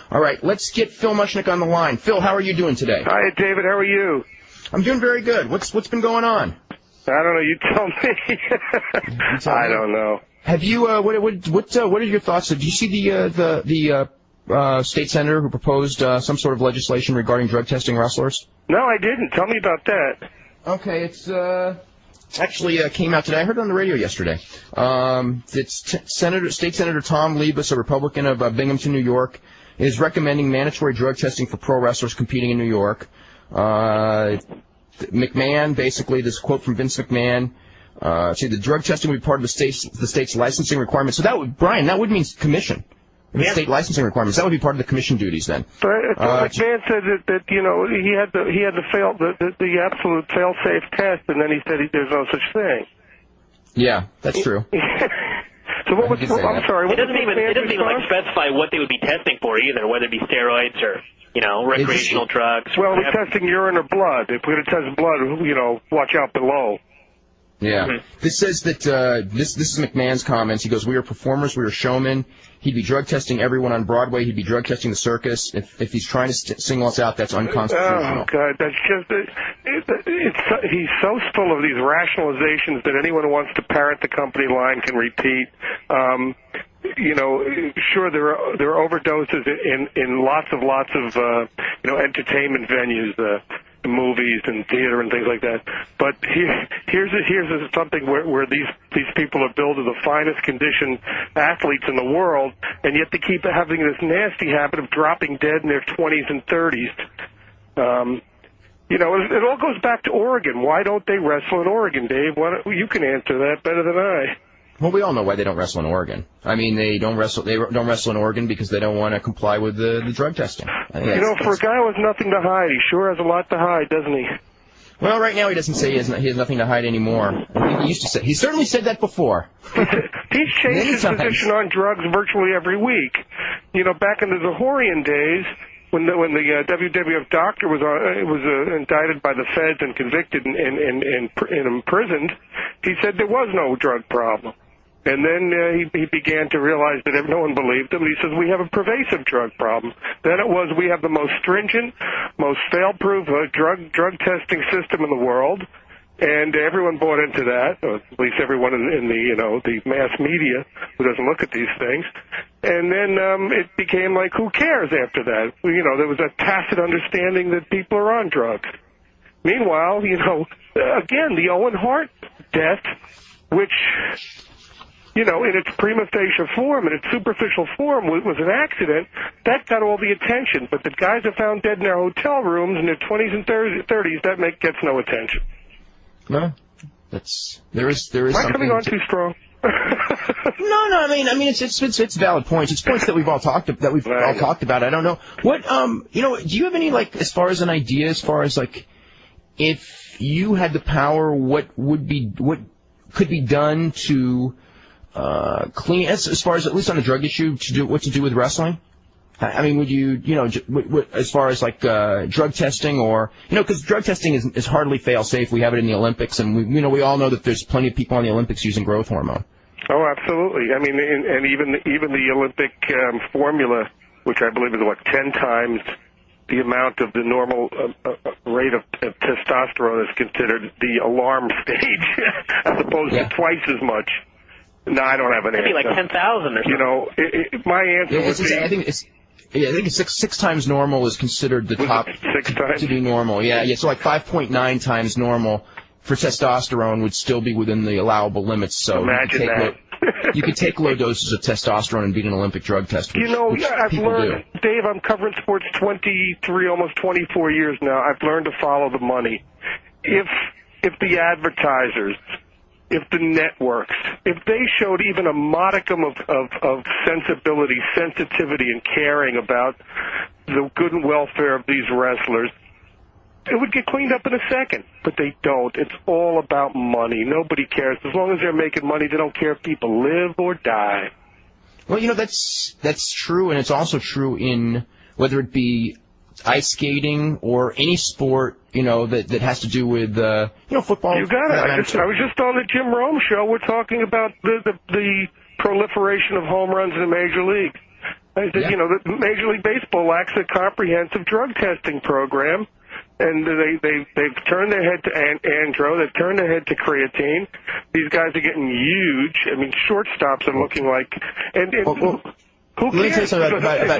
All right, let's get Phil Mushnick on the line. Phil, how are you doing today? Hi, David. How are you? I'm doing very good. What's been going on? I don't know. You tell me. I don't know. Have you? What are your thoughts? Did you see the state senator who proposed some sort of legislation regarding drug testing wrestlers? No, I didn't. Tell me about that. Okay, it's actually came out today. I heard it on the radio yesterday. It's State Senator Tom Liebus, a Republican of Binghamton, New York, is recommending mandatory drug testing for pro wrestlers competing in New York. McMahon, basically, this quote from Vince McMahon. The drug testing would be part of the state's licensing requirements. So that would mean commission. Yeah. State licensing requirements. That would be part of the commission duties then. But McMahon said that he had the absolute fail-safe test, and then he said there's no such thing. Yeah, that's true. So what was? I'm sorry. It doesn't even like specify what they would be testing for either, whether it be steroids or recreational drugs. Well, they're testing urine or blood. If we're going to test blood, watch out below. Yeah. Mm-hmm. This says that this is McMahon's comments. He goes, "We are performers. We are showmen. He'd be drug testing everyone on Broadway. He'd be drug testing the circus. If he's trying to single us out, that's unconstitutional." Oh God, that's just he's so full of these rationalizations that anyone who wants to parrot the company line can repeat. Sure, there are overdoses in lots of entertainment venues. Movies and theater and things like that, but here's something where these people are billed as the finest conditioned athletes in the world, and yet they keep having this nasty habit of dropping dead in their 20s and 30s. It all goes back to Oregon. Why don't they wrestle in Oregon, Dave? You can answer that better than I. Well, we all know why they don't wrestle in Oregon. I mean, they don't wrestle in Oregon because they don't want to comply with the drug testing. For a guy who has nothing to hide, he sure has a lot to hide, doesn't he? Well, right now he doesn't say he has nothing to hide anymore. I think he used to say. He certainly said that before. He's changed his position on drugs virtually every week. Back in the Zahorian days, when the WWF doctor was indicted by the feds and convicted and imprisoned, he said there was no drug problem. And then he began to realize that no one believed him. He says, we have a pervasive drug problem. Then it was, we have the most stringent, most fail-proof drug testing system in the world. And everyone bought into that, or at least everyone in the mass media who doesn't look at these things. And then it became like, who cares after that? There was a tacit understanding that people are on drugs. Meanwhile, again, the Owen Hart death, which, in its prima facie form, in its superficial form, was an accident, that got all the attention. But the guys are found dead in their hotel rooms in their 20s and 30s, that gets no attention. No, there is Am I something. coming on too strong? No. I mean, it's valid points. It's points that we've all talked about. I don't know what do you have any as far as an idea as far as if you had the power, what could be done to clean as far as at least on the drug issue what to do with wrestling? I mean, would you, as far as drug testing or, because drug testing is hardly fail-safe. We have it in the Olympics, and we all know that there's plenty of people on the Olympics using growth hormone. Oh, absolutely. I mean, and even the Olympic formula, which I believe is 10 times the amount of the normal rate of testosterone, is considered the alarm stage, as opposed to twice as much. No, I don't have an answer. It'd be like 10,000 or something. My answer would be. I think it's six times normal is considered the top to be normal. Yeah. So 5.9 times normal for testosterone would still be within the allowable limits. So imagine that. You could take low doses of testosterone and beat an Olympic drug test. I've learned, Dave, I'm covering sports 23, almost 24 years now. I've learned to follow the money. If the advertisers, if the networks, if they showed even a modicum of sensitivity, and caring about the good and welfare of these wrestlers, it would get cleaned up in a second. But they don't. It's all about money. Nobody cares. As long as they're making money, they don't care if people live or die. Well, that's true, and it's also true in whether it be ice skating or any sport, that has to do with, football. You got it. I was just on the Jim Rome show. We're talking about the proliferation of home runs in the major league. I said, the Major League Baseball lacks a comprehensive drug testing program, and they've turned their head to andro, they've turned their head to creatine. These guys are getting huge. I mean, shortstops are looking like, who cares? Let me tell you something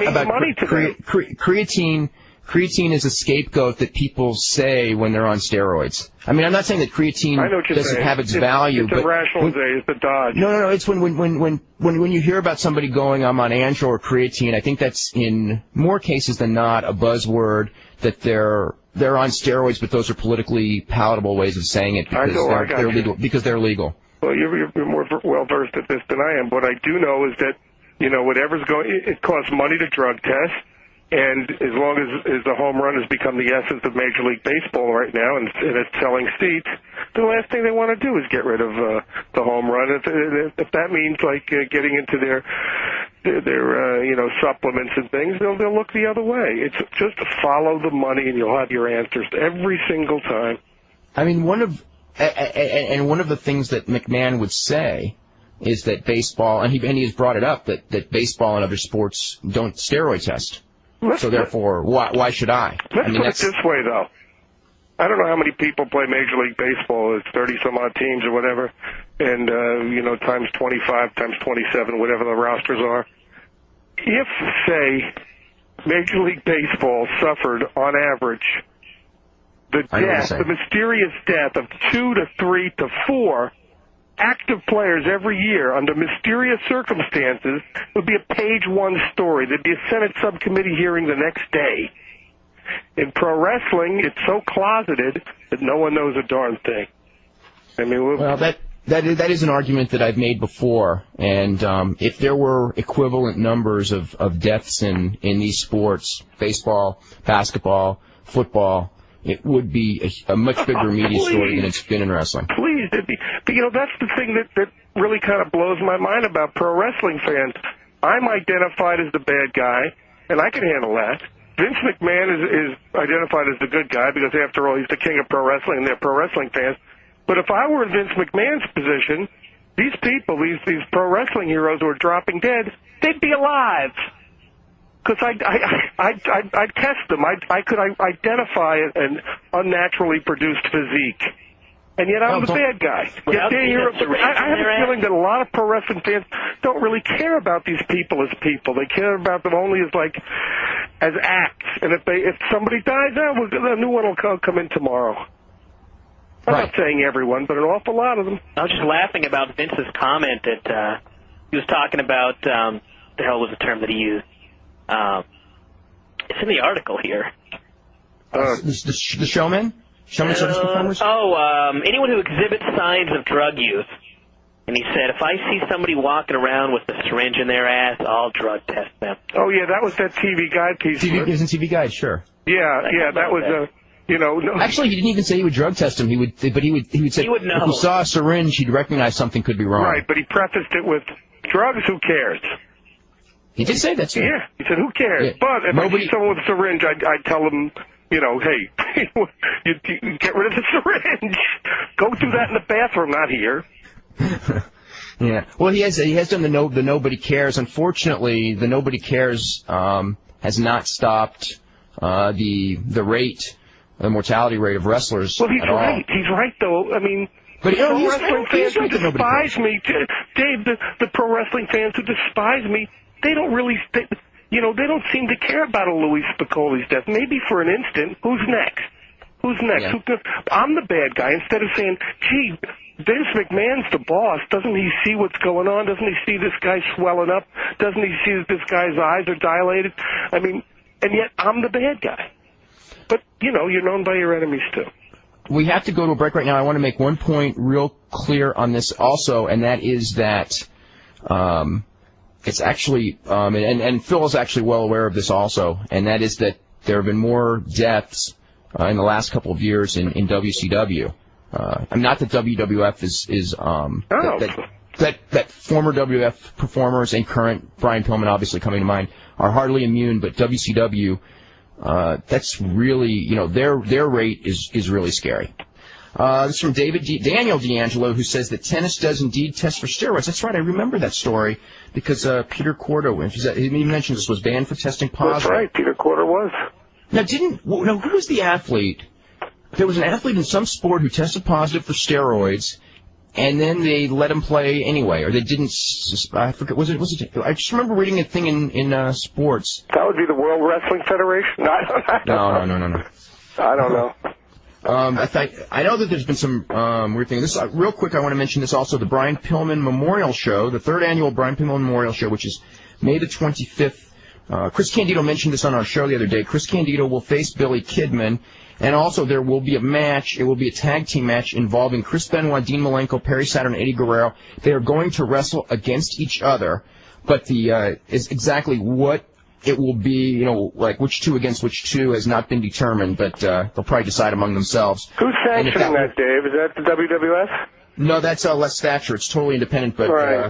about money to creatine. Creatine is a scapegoat that people say when they're on steroids. I mean, I'm not saying that creatine doesn't have its value, but it's a rationalization. It's a dodge. No. It's when you hear about somebody going, I'm on andro or creatine. I think that's in more cases than not a buzzword that they're on steroids, but those are politically palatable ways of saying it they're legal. Because they're legal. Well, you're more well versed at this than I am. What I do know is that whatever's going, it costs money to drug test. And as long as the home run has become the essence of Major League Baseball right now, and it's selling seats, the last thing they want to do is get rid of the home run. If that means like getting into their supplements and things, they'll look the other way. It's just follow the money, and you'll have your answers every single time. I mean, one of the things that McMahon would say is that baseball, and he has brought it up, that baseball and other sports don't steroid test. So therefore, why should I? Let's put it this way, though. I don't know how many people play Major League Baseball. It's 30-some-odd teams or whatever, and, times 25, times 27, whatever the rosters are. If, say, Major League Baseball suffered, on average, the mysterious death of 2 to 3 to 4 active players every year under mysterious circumstances, would be a page one story. There'd be a Senate subcommittee hearing the next day. In pro wrestling, it's so closeted that no one knows a darn thing. I mean, that is an argument that I've made before, and if there were equivalent numbers of deaths in these sports, baseball, basketball, football, it would be a much bigger media story than it's been in wrestling. Please. But, that's the thing that really kind of blows my mind about pro wrestling fans. I'm identified as the bad guy, and I can handle that. Vince McMahon is identified as the good guy because, after all, he's the king of pro wrestling, and they're pro wrestling fans. But if I were in Vince McMahon's position, these people, these pro wrestling heroes who are dropping dead, they'd be alive. Because I'd test them. I could identify an unnaturally produced physique. And yet I'm the bad guy. I have a feeling that a lot of pro wrestling fans don't really care about these people as people. They care about them only as acts. And if somebody dies, a new one will come in tomorrow. I'm not saying everyone, but an awful lot of them. I was just laughing about Vince's comment that he was talking about, the hell was the term that he used? It's in the article here. The showman? Showman service performers? Anyone who exhibits signs of drug use. And he said, if I see somebody walking around with a syringe in their ass, I'll drug test them. Oh, yeah, that was that TV Guide piece. It was in TV Guide, sure. Yeah, that was no. Actually, he didn't even say he would drug test him. He would say if he saw a syringe, he'd recognize something could be wrong. Right, but he prefaced it with drugs. Who cares? He did say that, too. Yeah, he said, who cares? Yeah. But if I see someone with a syringe, I'd tell them, hey, you get rid of the syringe. Go do that in the bathroom, not here. Yeah. Well, he has done the nobody cares. Unfortunately, the nobody cares has not stopped the mortality rate of wrestlers. Well, he's right. He's right, though. I mean, but pro wrestling fans who despise me, Dave, the pro wrestling fans who despise me, they don't really, they don't seem to care about a Louis Spicoli's death. Maybe for an instant. Who's next? Who's next? Yeah. I'm the bad guy. Instead of saying, gee, Vince McMahon's the boss. Doesn't he see what's going on? Doesn't he see this guy swelling up? Doesn't he see that this guy's eyes are dilated? I mean, and yet I'm the bad guy. But, you're known by your enemies, too. We have to go to a break right now. I want to make one point real clear on this also, and that is that it's actually, and Phil is actually well aware of this also, and that is that there have been more deaths in the last couple of years in WCW. Not that WWF is that former WWF performers and current, Brian Pillman obviously coming to mind, are hardly immune, but WCW, that's really, their rate is really scary. This is from Daniel D'Angelo, who says that tennis does indeed test for steroids. That's right. I remember that story because Peter Cordo, he mentioned this, was banned for testing positive. That's right. Peter Cordo was. Now, who was the athlete? There was an athlete in some sport who tested positive for steroids, and then they let him play anyway, or they didn't. I forget. Was it? I just remember reading a thing in sports. That would be the World Wrestling Federation. No. I don't know. I know that there's been some weird things. Real quick, I want to mention this also, the Brian Pillman Memorial Show, the third annual Brian Pillman Memorial Show, which is May the 25th. Chris Candido mentioned this on our show the other day. Chris Candido will face Billy Kidman, and also there will be a match. It will be a tag team match involving Chris Benoit, Dean Malenko, Perry Saturn, and Eddie Guerrero. They are going to wrestle against each other, but is exactly what it will be, like which two against which two has not been determined, but they'll probably decide among themselves. Who's sanctioning that, Dave? Is that the WWF? No, that's Les Thatcher. It's totally independent, but right.